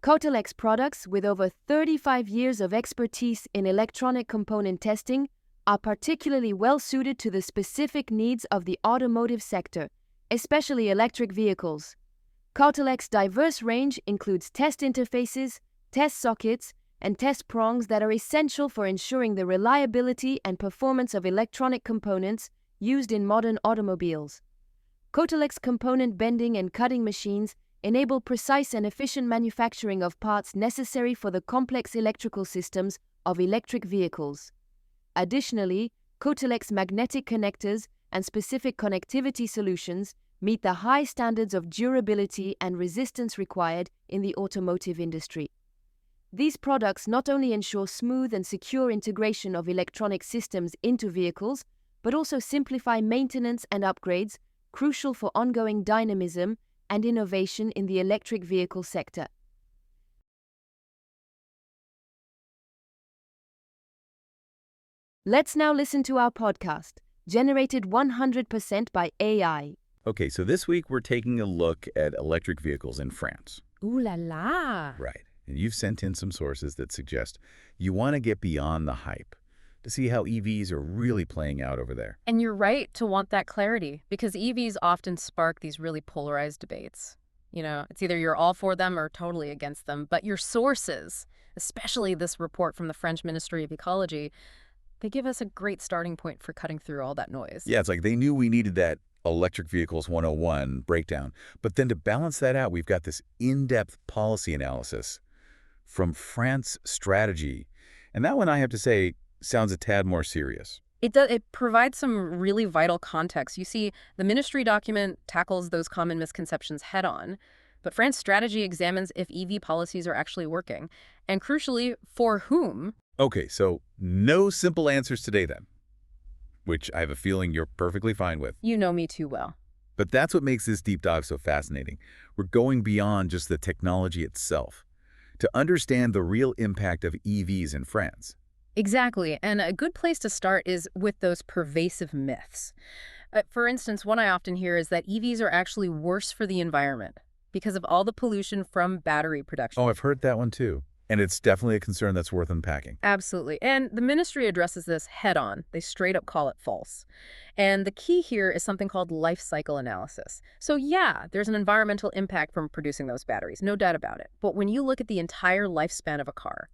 Cotelec's products, with over 35 years of expertise in electronic component testing, are particularly well suited to the specific needs of the automotive sector, especially electric vehicles. Cotelec's diverse range includes test interfaces, test sockets, and test prongs that are essential for ensuring the reliability and performance of electronic components used in modern automobiles. Cotelec's component bending and cutting machines enable precise and efficient manufacturing of parts necessary for the complex electrical systems of electric vehicles. Additionally, Cotelec's magnetic connectors and specific connectivity solutions meet the high standards of durability and resistance required in the automotive industry. These products not only ensure smooth and secure integration of electronic systems into vehicles, but also simplify maintenance and upgrades, crucial for ongoing dynamism and innovation in the electric vehicle sector. Let's now listen to our podcast, generated 100% by AI. Okay, so this week we're taking a look at electric vehicles in France. Ooh la la! Right. And you've sent in some sources that suggest you want to get beyond the hype to see how EVs are really playing out over there. And you're right to want that clarity, because EVs often spark these really polarized debates. It's either you're all for them or totally against them, but your sources, especially this report from the French Ministry of Ecology, they give us a great starting point for cutting through all that noise. Yeah, it's like they knew we needed that Electric Vehicles 101 breakdown. But then to balance that out, we've got this in-depth policy analysis from France Strategy. And that one, I have to say, sounds a tad more serious. It provides some really vital context. You see, the ministry document tackles those common misconceptions head-on, but France Strategy examines if EV policies are actually working, and crucially, for whom. Okay, so no simple answers today then, which I have a feeling you're perfectly fine with. You know me too well. But that's what makes this deep dive so fascinating. We're going beyond just the technology itself to understand the real impact of EVs in France. Exactly, and a good place to start is with those pervasive myths. For instance, one I often hear is that EVs are actually worse for the environment because of all the pollution from battery production. Oh, I've heard that one too. And it's definitely a concern that's worth unpacking. Absolutely, and the ministry addresses this head-on. They straight up call it false. And the key here is something called life cycle analysis. So yeah, there's an environmental impact from producing those batteries, no doubt about it. But when you look at the entire lifespan of a car,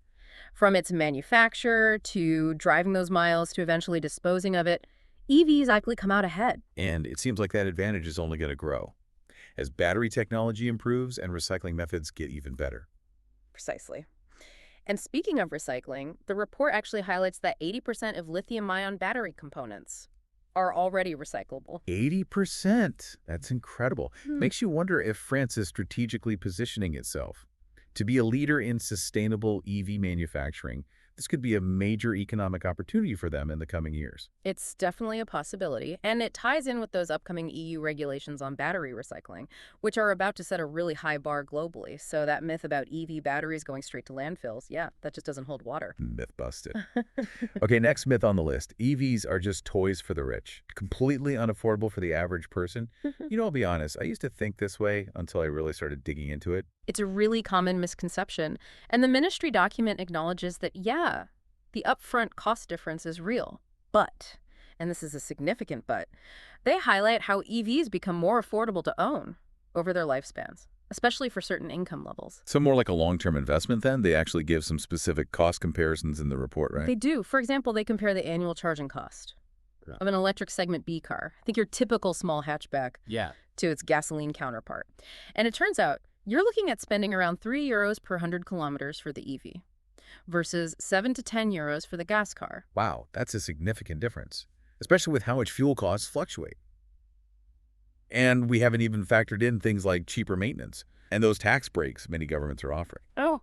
from its manufacture to driving those miles to eventually disposing of it, EVs likely come out ahead. And it seems like that advantage is only going to grow as battery technology improves and recycling methods get even better. Precisely. And speaking of recycling, the report actually highlights that 80% of lithium-ion battery components are already recyclable. 80%? That's incredible. Makes you wonder if France is strategically positioning itself to be a leader in sustainable EV manufacturing. This could be a major economic opportunity for them in the coming years. It's definitely a possibility, and it ties in with those upcoming EU regulations on battery recycling, which are about to set a really high bar globally. So that myth about EV batteries going straight to landfills, yeah, that just doesn't hold water. Myth busted. Okay, next myth on the list. EVs are just toys for the rich, completely unaffordable for the average person. I'll be honest, I used to think this way until I really started digging into it. It's a really common misconception, and the ministry document acknowledges that, yeah, the upfront cost difference is real. But, and this is a significant but, they highlight how EVs become more affordable to own over their lifespans, especially for certain income levels. So more like a long-term investment then? They actually give some specific cost comparisons in the report, right? They do. For example, they compare the annual charging cost of an electric segment B car, I think your typical small hatchback, to its gasoline counterpart. And it turns out you're looking at spending around €3 per 100 kilometers for the EV versus 7 to 10 euros for the gas car. Wow, that's a significant difference, especially with how much fuel costs fluctuate. And we haven't even factored in things like cheaper maintenance and those tax breaks many governments are offering. Oh.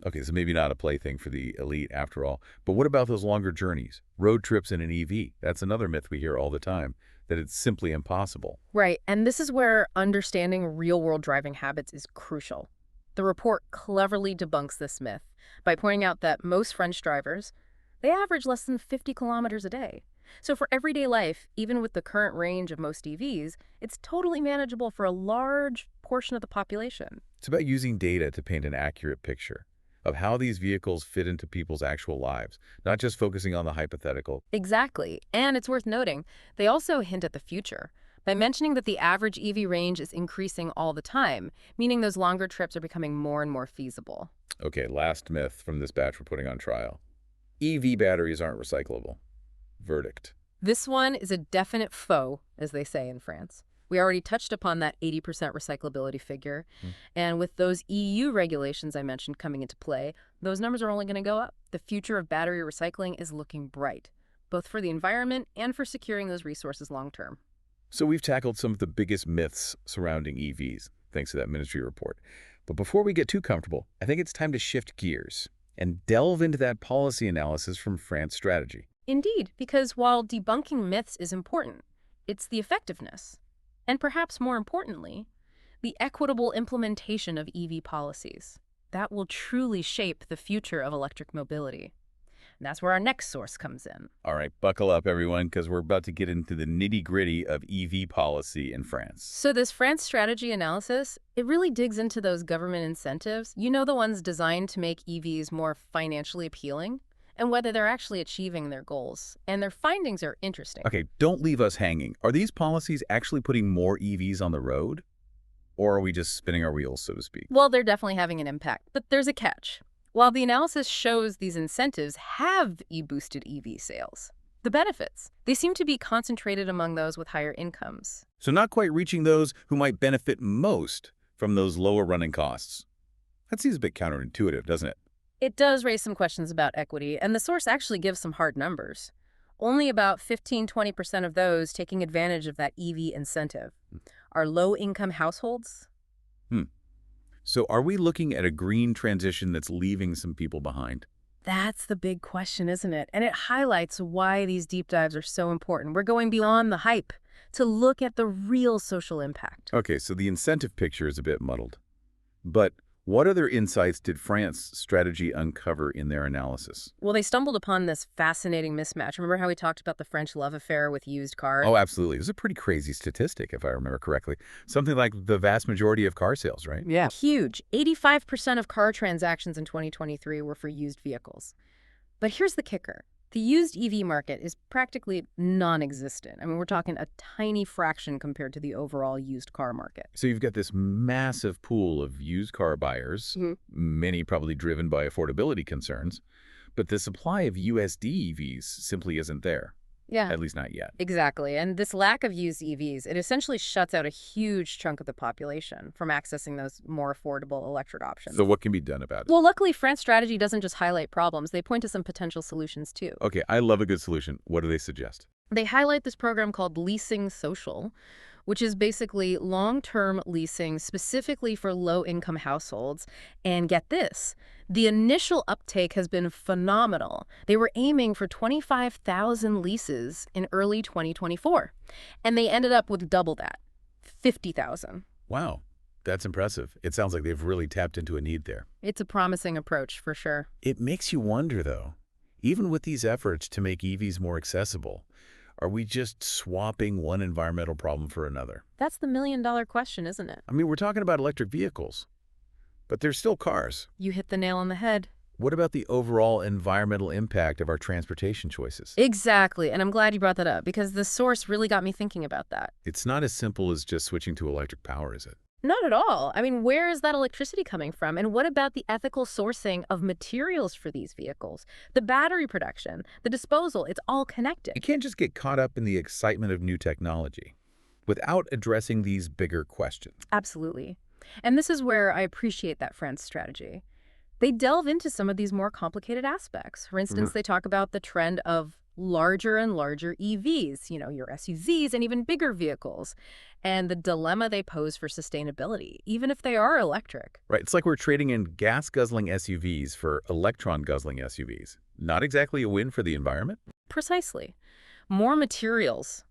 Okay, so maybe not a plaything for the elite after all. But what about those longer journeys? Road trips in an EV? That's another myth we hear all the time, that it's simply impossible. Right, and this is where understanding real-world driving habits is crucial. The report cleverly debunks this myth by pointing out that most French drivers, they average less than 50 kilometers a day. So for everyday life, even with the current range of most EVs, it's totally manageable for a large portion of the population. It's about using data to paint an accurate picture of how these vehicles fit into people's actual lives, not just focusing on the hypothetical. Exactly. And it's worth noting, they also hint at the future by mentioning that the average EV range is increasing all the time, meaning those longer trips are becoming more and more feasible. Okay, last myth from this batch we're putting on trial. EV batteries aren't recyclable. Verdict. This one is a definite faux, as they say in France. We already touched upon that 80% recyclability figure. And with those EU regulations I mentioned coming into play, those numbers are only going to go up. The future of battery recycling is looking bright, both for the environment and for securing those resources long term. So we've tackled some of the biggest myths surrounding EVs, thanks to that ministry report. But before we get too comfortable, I think it's time to shift gears and delve into that policy analysis from France Strategy. Indeed, because while debunking myths is important, it's the effectiveness, and perhaps more importantly, the equitable implementation of EV policies that will truly shape the future of electric mobility. And that's where our next source comes in. All right, buckle up, everyone, because we're about to get into the nitty-gritty of EV policy in France. So this France strategy analysis, it really digs into those government incentives, the ones designed to make EVs more financially appealing, and whether they're actually achieving their goals. And their findings are interesting. Okay, don't leave us hanging. Are these policies actually putting more EVs on the road? Or are we just spinning our wheels, so to speak? Well, they're definitely having an impact, but there's a catch. While the analysis shows these incentives have boosted EV sales, the benefits, they seem to be concentrated among those with higher incomes. So not quite reaching those who might benefit most from those lower running costs. That seems a bit counterintuitive, doesn't it? It does raise some questions about equity, and the source actually gives some hard numbers. Only about 15–20% of those taking advantage of that EV incentive are low-income households. So are we looking at a green transition that's leaving some people behind? That's the big question, isn't it? And it highlights why these deep dives are so important. We're going beyond the hype to look at the real social impact. Okay, so the incentive picture is a bit muddled. But what other insights did France Strategy uncover in their analysis? Well, they stumbled upon this fascinating mismatch. Remember how we talked about the French love affair with used cars? Oh, absolutely. It was a pretty crazy statistic, if I remember correctly. Something like the vast majority of car sales, right? Yeah. Huge. 85% of car transactions in 2023 were for used vehicles. But here's the kicker. The used EV market is practically non-existent. I mean, we're talking a tiny fraction compared to the overall used car market. So you've got this massive pool of used car buyers, many probably driven by affordability concerns, but the supply of USD EVs simply isn't there. Yeah. At least not yet. Exactly. And this lack of used EVs, it essentially shuts out a huge chunk of the population from accessing those more affordable electric options. So what can be done about it? Well, luckily, France Strategy doesn't just highlight problems. They point to some potential solutions, too. Okay, I love a good solution. What do they suggest? They highlight this program called Leasing Social, which is basically long-term leasing specifically for low-income households. And get this, the initial uptake has been phenomenal. They were aiming for 25,000 leases in early 2024, and they ended up with double that, 50,000. Wow, that's impressive. It sounds like they've really tapped into a need there. It's a promising approach, for sure. It makes you wonder, though, even with these efforts to make EVs more accessible, are we just swapping one environmental problem for another? That's the million-dollar question, isn't it? I mean, we're talking about electric vehicles, but they're still cars. You hit the nail on the head. What about the overall environmental impact of our transportation choices? Exactly, and I'm glad you brought that up, because the source really got me thinking about that. It's not as simple as just switching to electric power, is it? Not at all. I mean, where is that electricity coming from? And what about the ethical sourcing of materials for these vehicles? The battery production, the disposal, it's all connected. You can't just get caught up in the excitement of new technology without addressing these bigger questions. Absolutely. And this is where I appreciate that France strategy. They delve into some of these more complicated aspects. For instance, they talk about the trend of larger and larger EVs, your SUVs and even bigger vehicles, and the dilemma they pose for sustainability, even if they are electric. Right. It's like we're trading in gas-guzzling SUVs for electron-guzzling SUVs. Not exactly a win for the environment. Precisely. More materials,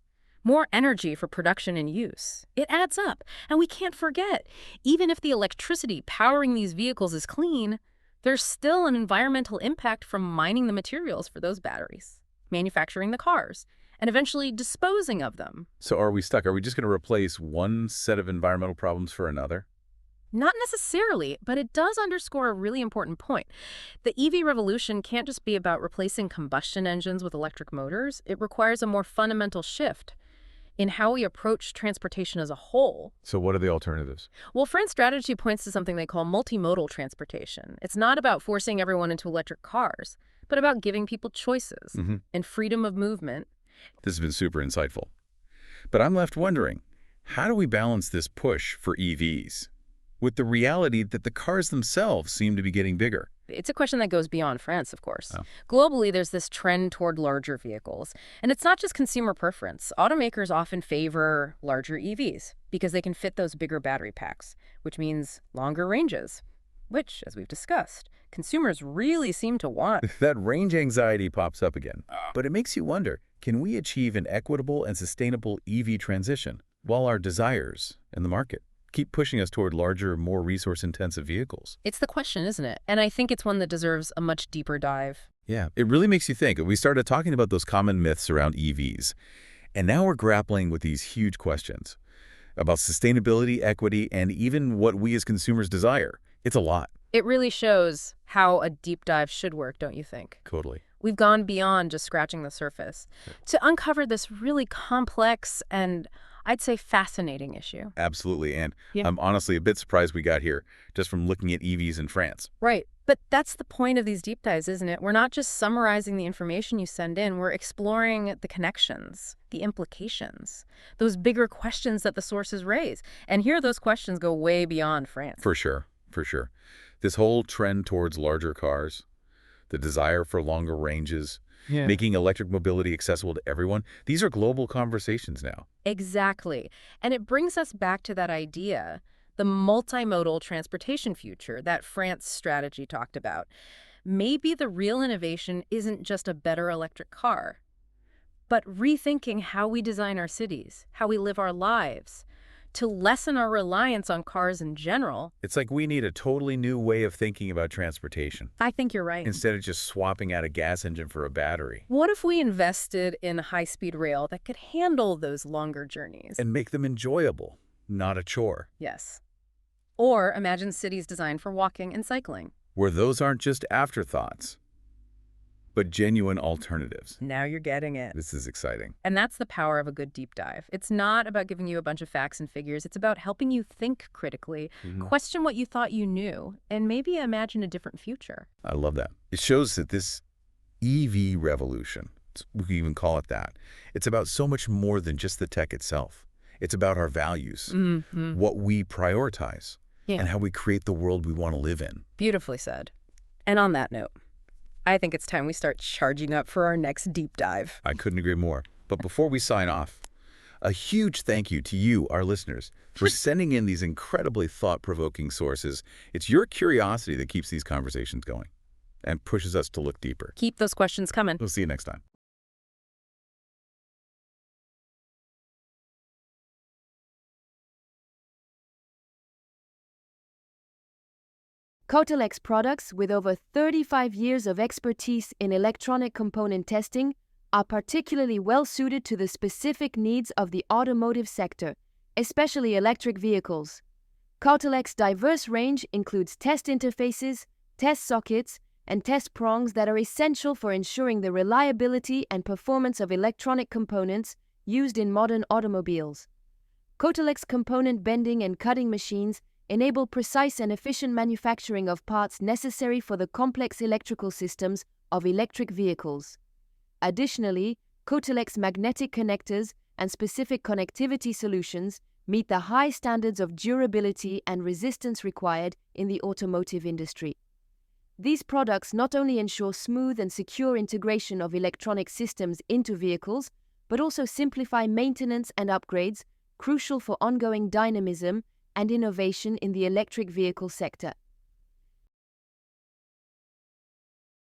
more energy for production and use. It adds up. And we can't forget, even if the electricity powering these vehicles is clean, there's still an environmental impact from mining the materials for those batteries, manufacturing the cars, and eventually disposing of them. So are we stuck? Are we just going to replace one set of environmental problems for another? Not necessarily, but it does underscore a really important point. The EV revolution can't just be about replacing combustion engines with electric motors. It requires a more fundamental shift in how we approach transportation as a whole. So what are the alternatives? Well, France strategy points to something they call multimodal transportation. It's not about forcing everyone into electric cars, but about giving people choices and freedom of movement. This has been super insightful. But I'm left wondering, how do we balance this push for EVs with the reality that the cars themselves seem to be getting bigger? It's a question that goes beyond France, of course. Oh. Globally, there's this trend toward larger vehicles. And it's not just consumer preference. Automakers often favor larger EVs because they can fit those bigger battery packs, which means longer ranges, which, as we've discussed, consumers really seem to want. That range anxiety pops up again. But it makes you wonder, can we achieve an equitable and sustainable EV transition while our desires in the market keep pushing us toward larger, more resource-intensive vehicles? It's the question, isn't it? And I think it's one that deserves a much deeper dive. Yeah, it really makes you think. We started talking about those common myths around EVs, and now we're grappling with these huge questions about sustainability, equity, and even what we as consumers desire. It's a lot. It really shows how a deep dive should work, don't you think? Totally. We've gone beyond just scratching the surface to uncover this really complex and, I'd say, fascinating issue. Absolutely, and Yeah. I'm honestly a bit surprised we got here just from looking at EVs in France. Right. But that's the point of these deep dives, isn't it? We're not just summarizing the information you send in. We're exploring the connections, the implications, those bigger questions that the sources raise. And here those questions go way beyond France. For sure, for sure. This whole trend towards larger cars, the desire for longer ranges, making electric mobility accessible to everyone, these are global conversations now. Exactly. And it brings us back to that idea, the multimodal transportation future that France strategy talked about. Maybe the real innovation isn't just a better electric car, but rethinking how we design our cities, how we live our lives, to lessen our reliance on cars in general. It's like we need a totally new way of thinking about transportation, I think you're right. instead of just swapping out a gas engine for a battery. What if we invested in high-speed rail that could handle those longer journeys? And make them enjoyable, not a chore. Yes. Or imagine cities designed for walking and cycling. Where those aren't just afterthoughts, but genuine alternatives. Now you're getting it. This is exciting. And that's the power of a good deep dive. It's not about giving you a bunch of facts and figures. It's about helping you think critically, question what you thought you knew, and maybe imagine a different future. I love that. It shows that this EV revolution, we can even call it that, it's about so much more than just the tech itself. It's about our values, what we prioritize, and how we create the world we want to live in. Beautifully said. And on that note, I think it's time we start charging up for our next deep dive. I couldn't agree more. But before we sign off, a huge thank you to you, our listeners, for sending in these incredibly thought-provoking sources. It's your curiosity that keeps these conversations going and pushes us to look deeper. Keep those questions coming. We'll see you next time. Cotelec's products, with over 35 years of expertise in electronic component testing, are particularly well suited to the specific needs of the automotive sector, especially electric vehicles. Cotelec's diverse range includes test interfaces, test sockets, and test prongs that are essential for ensuring the reliability and performance of electronic components used in modern automobiles. Cotelec's component bending and cutting machines enable precise and efficient manufacturing of parts necessary for the complex electrical systems of electric vehicles. Additionally, Cotelec's magnetic connectors and specific connectivity solutions meet the high standards of durability and resistance required in the automotive industry. These products not only ensure smooth and secure integration of electronic systems into vehicles, but also simplify maintenance and upgrades, crucial for ongoing dynamism and innovation in the electric vehicle sector.